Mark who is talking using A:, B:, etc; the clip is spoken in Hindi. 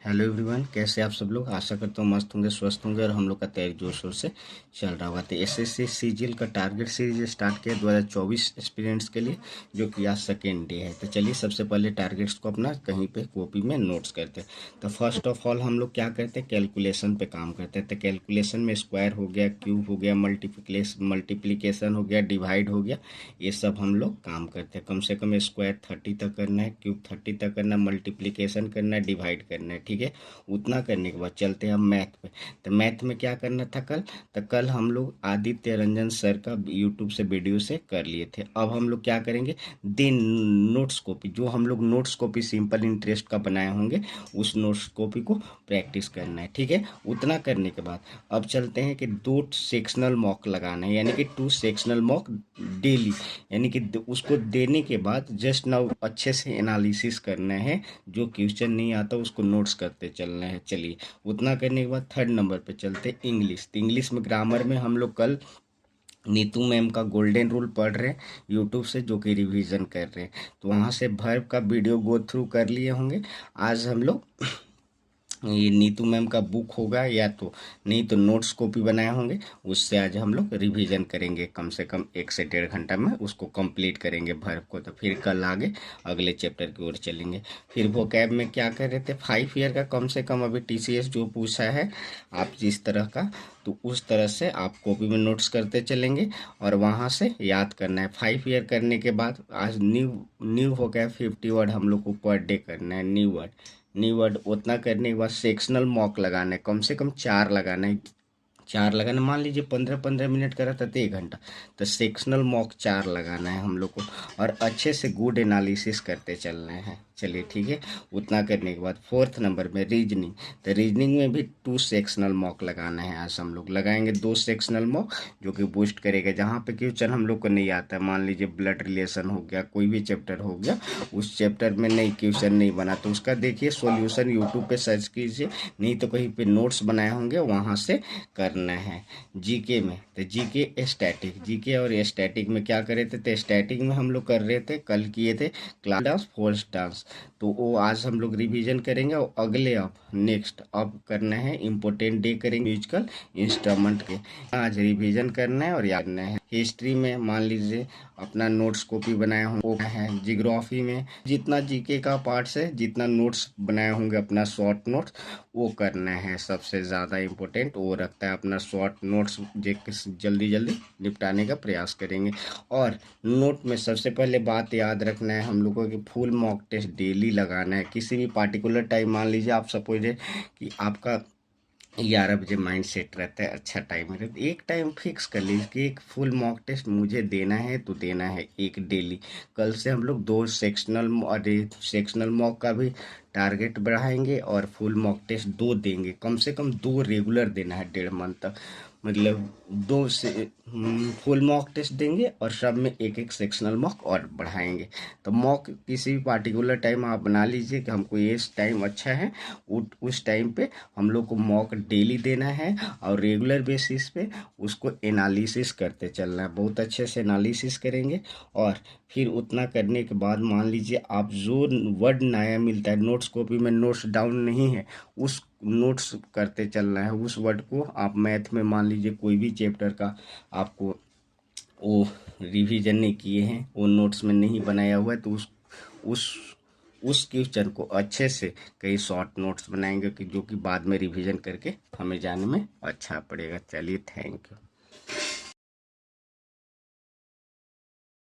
A: हेलो एवरीवन, कैसे आप सब लोग। आशा करता हूँ मस्त होंगे, स्वस्थ होंगे और हम लोग का तैयारी जोर शोर से चल रहा होगा। तो एसएससी सीजीएल का टारगेट सीरीज स्टार्ट किया 2024 एस्पिरेंट्स के लिए, जो कि आज सेकेंड डे है। तो चलिए सबसे पहले टारगेट्स को अपना कहीं पे कॉपी में नोट्स करते हैं। तो फर्स्ट ऑफ ऑल हम लोग क्या करते हैं, कैलकुलेशन पे काम करते हैं। तो कैलकुलेशन में स्क्वायर हो गया, क्यूब हो गया, मल्टीप्लीकेशन हो गया, डिवाइड हो गया, ये सब हम लोग काम करते हैं। कम से कम स्क्वायर 30 तक करना है, क्यूब 30 तक करना है, मल्टीप्लीकेशन करना है, डिवाइड करना है। ठीक है, उतना करने के बाद चलते हैं हम मैथ पे। तो मैथ में क्या करना था कल, तो कल हम लोग आदित्य रंजन सर का यूट्यूब से वीडियो से कर लिए थे। अब हम लोग क्या करेंगे, दिन नोट्स कॉपी, जो हम लोग नोट्स कॉपी सिंपल इंटरेस्ट का बनाए होंगे, उस नोट्स कॉपी को प्रैक्टिस करना है। ठीक है, उतना करने के बाद अब चलते हैं कि 2 सेक्शनल मॉक लगाना है, यानी कि 2 सेक्शनल मॉक डेली, यानी कि उसको देने के बाद जस्ट नाउ अच्छे से एनालिसिस करना है। जो क्वेश्चन नहीं आता उसको नोट्स करते चलना है। चलिए, उतना करने के बाद थर्ड नंबर पे चलते इंग्लिश। तो इंग्लिश में ग्रामर में हम लोग कल नीतू मैम का गोल्डन रूल पढ़ रहे हैं यूट्यूब से, जो कि रिवीजन कर रहे हैं। तो वहाँ से वर्ब का वीडियो गो थ्रू कर लिए होंगे। आज हम लोग ये नीतू मैम का बुक होगा, या तो नहीं तो नोट्स कॉपी बनाए होंगे, उससे आज हम लोग रिवीजन करेंगे। कम से कम 1 से 1.5 घंटा में उसको कंप्लीट करेंगे वर्ब को। तो फिर कल आगे अगले चैप्टर की ओर चलेंगे। फिर वोकैब में क्या कर रहे थे, 5 ईयर का कम से कम अभी टीसीएस जो पूछा है आप जिस तरह का, तो उस तरह से आप कॉपी में नोट्स करते चलेंगे और वहाँ से याद करना है। 5 ईयर करने के बाद आज न्यू न्यू वोकैब 50 वर्ड हम लोग को पर डे करना है। न्यू वर्ड उतना करने के बाद सेक्शनल मॉक लगाना है, कम से कम 4 लगाना है। 4 लगाना, मान लीजिए 15-15 मिनट करा था तो 1 घंटा, तो सेक्शनल मॉक 4 लगाना है हम लोग को, और अच्छे से गुड एनालिसिस करते चलना है। चलिए ठीक है, उतना करने के बाद फोर्थ नंबर में रीजनिंग। तो रीजनिंग में भी 2 सेक्शनल मॉक लगाना है। आज हम लोग लगाएंगे 2 सेक्शनल मॉक, जो कि बूस्ट करेगा। जहाँ पे क्वेश्चन हम लोग को नहीं आता है, मान लीजिए ब्लड रिलेशन हो गया, कोई भी चैप्टर हो गया, उस चैप्टर में नहीं क्वेश्चन नहीं बना, तो उसका देखिए सॉल्यूशन यूट्यूब पे सर्च कीजिए, नहीं तो कहीं पे नोट्स बनाए होंगे वहाँ से करना है। जीके में तो जीके स्टैटिक, जीके और स्टैटिक में क्या करे थे, तो स्टैटिक में हम लोग कर रहे थे, कल किए थे क्लास डांस, फोर्स डांस, तो वो आज हम लोग रिवीजन करेंगे। और अगले अब नेक्स्ट अब करना है इम्पोर्टेंट डे करेंगे म्यूजिकल इंस्ट्रूमेंट के, आज रिवीजन करना है और याद करना है। हिस्ट्री में मान लीजिए अपना नोट्स कॉपी बनाया होंगे है। जियोग्राफी में जितना जीके का पार्ट्स है, जितना नोट्स बनाए होंगे अपना शॉर्ट नोट्स, वो करना है। सबसे ज़्यादा इम्पोर्टेंट वो रखता है अपना शॉर्ट नोट्स, जल्दी जल्दी निपटाने का प्रयास करेंगे। और नोट में सबसे पहले बात याद रखना है हम लोगों को कि फुल मॉक टेस्ट डेली लगाना है। किसी भी पार्टिकुलर टाइम, मान लीजिए आप सपोज है कि आपका 11 बजे माइंड सेट रहता है, अच्छा टाइम है, तो एक टाइम फिक्स कर लीजिए कि एक फुल मॉक टेस्ट मुझे देना है तो देना है, एक डेली। कल से हम लोग 2 सेक्शनल मॉक का भी टारगेट बढ़ाएंगे और फुल मॉक टेस्ट 2 देंगे। कम से कम 2 रेगुलर देना है 1.5 मंथ तक, मतलब 2 से फुल मॉक टेस्ट देंगे और सब में एक एक सेक्शनल मॉक और बढ़ाएंगे। तो मॉक किसी भी पार्टिकुलर टाइम आप बना लीजिए कि हमको ये टाइम अच्छा है, उस टाइम पे हम लोग को मॉक डेली देना है और रेगुलर बेसिस पे उसको एनालिसिस करते चलना है। बहुत अच्छे से एनालिसिस करेंगे और फिर उतना करने के बाद मान लीजिए आप जो वर्ड नया मिलता है, नोट्स कॉपी में नोट्स डाउन नहीं है, उस नोट्स करते चलना है। उस वर्ड को आप मैथ में मान लीजिए कोई भी चैप्टर का आपको वो रिवीजन नहीं किए हैं, वो नोट्स में नहीं बनाया हुआ है, तो उस उस क्वेश्चन को अच्छे से कई शॉर्ट नोट्स बनाएंगे कि जो कि बाद में रिवीजन करके हमें जाने में अच्छा पड़ेगा। चलिए, थैंक यू।